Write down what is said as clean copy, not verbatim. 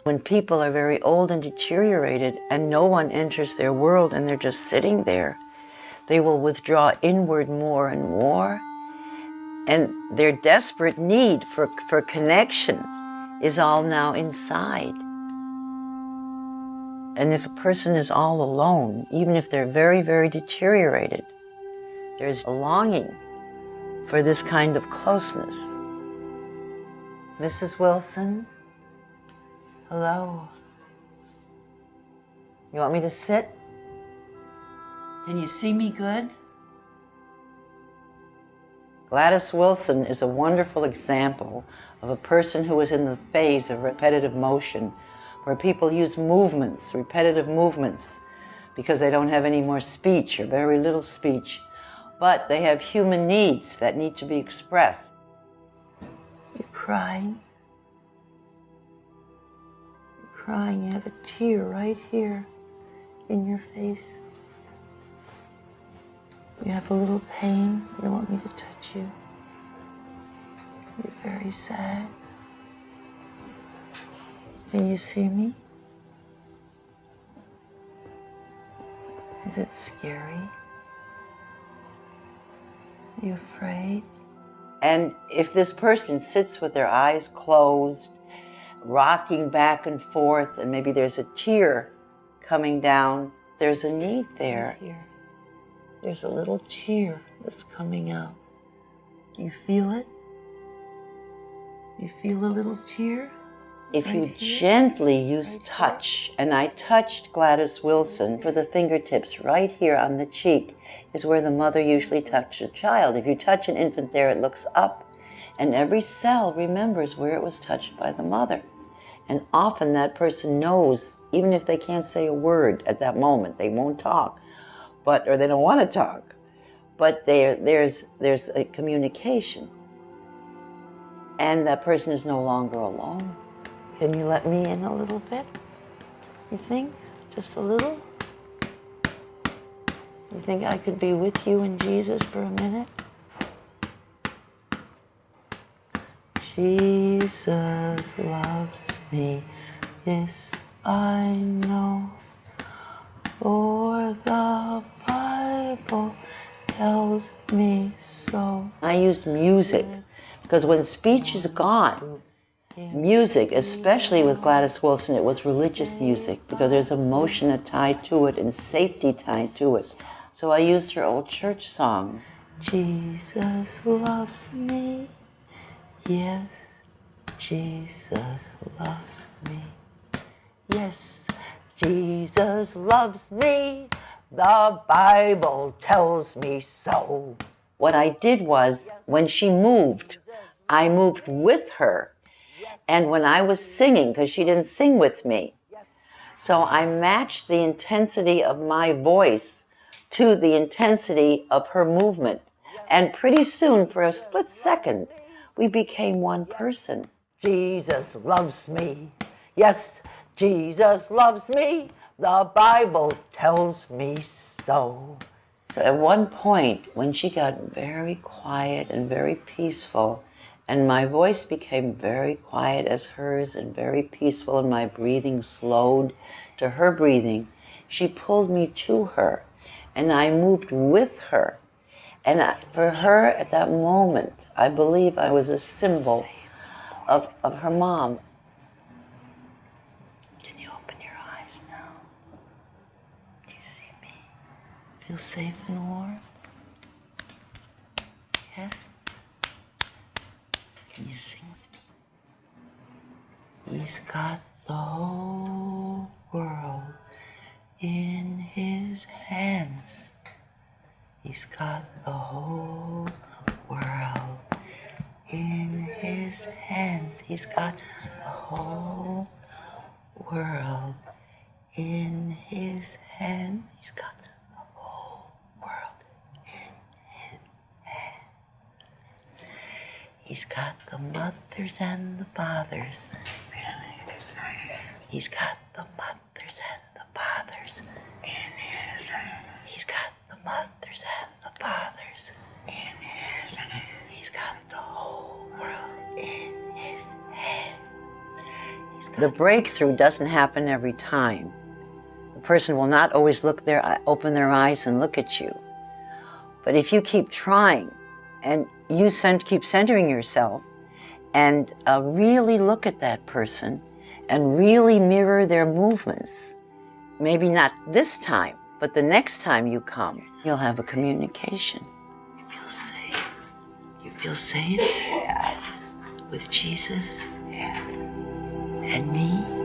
When people are very old and deteriorated and no one enters their world and they're just sitting there, they will withdraw inward more and more. And their desperate need for connection is all now inside. And if a person is all alone, even if they're very, very deteriorated, there's a longing for this kind of closeness. Mrs. Wilson, hello. You want me to sit? Can you see me good? Gladys Wilson is a wonderful example of a person who is in the phase of repetitive motion, where people use movements, repetitive movements, because they don't have any more speech or very little speech, but they have human needs that need to be expressed. You're crying. You're crying. You have a tear right here in your face. You have a little pain. You don't want me to touch you. You're very sad. Can you see me? Is it scary? Are you afraid? And if this person sits with their eyes closed, rocking back and forth, and maybe there's a tear coming down, there's a need there. Here. There's a little tear that's coming out. Do you feel it? You feel a little tear? If you gently use touch, and I touched Gladys Wilson with the fingertips right here on the cheek, is where the mother usually touches a child. If you touch an infant there, it looks up, and every cell remembers where it was touched by the mother. And often that person knows, even if they can't say a word at that moment, they won't talk, or they don't want to talk, but there's a communication. And that person is no longer alone. Can you let me in a little bit? You think? Just a little? You think I could be with you and Jesus for a minute? Jesus loves me, yes, I know, for the Bible tells me so. I used music, because when speech is gone, music, especially with Gladys Wilson, it was religious music, because there's emotion tied to it and safety tied to it. So I used her old church songs. Jesus loves me, yes, Jesus loves me. Yes, Jesus loves me, the Bible tells me so. What I did was, when she moved, I moved with her. And when I was singing, because she didn't sing with me, so I matched the intensity of my voice to the intensity of her movement. And pretty soon, for a split second, we became one person. Jesus loves me. Yes, Jesus loves me. The Bible tells me so. So at one point, when she got very quiet and very peaceful, and my voice became very quiet as hers and very peaceful, and my breathing slowed to her breathing, she pulled me to her, and I moved with her. And for her, at that moment, I believe I was a symbol of her mom. Can you open your eyes now? Do you see me? Feel safe and warm? Yes? Can you sing with me? He's got the whole world in his hands. He's got the whole world in his hands. He's got the whole world in his hands. He's got the whole world in his hands. He's got the mothers and the fathers. He's got the mothers and the fathers in his hands. He's got the mothers and the fathers in his hands. He's got the whole world in his hands. He's The breakthrough doesn't happen every time. The person will not always open their eyes and look at you. But if you keep trying and you keep centering yourself and really look at that person and really mirror their movements, maybe not this time, but the next time you come, you'll have a communication. You feel safe. You feel safe? Yeah. With Jesus? Yeah. And me?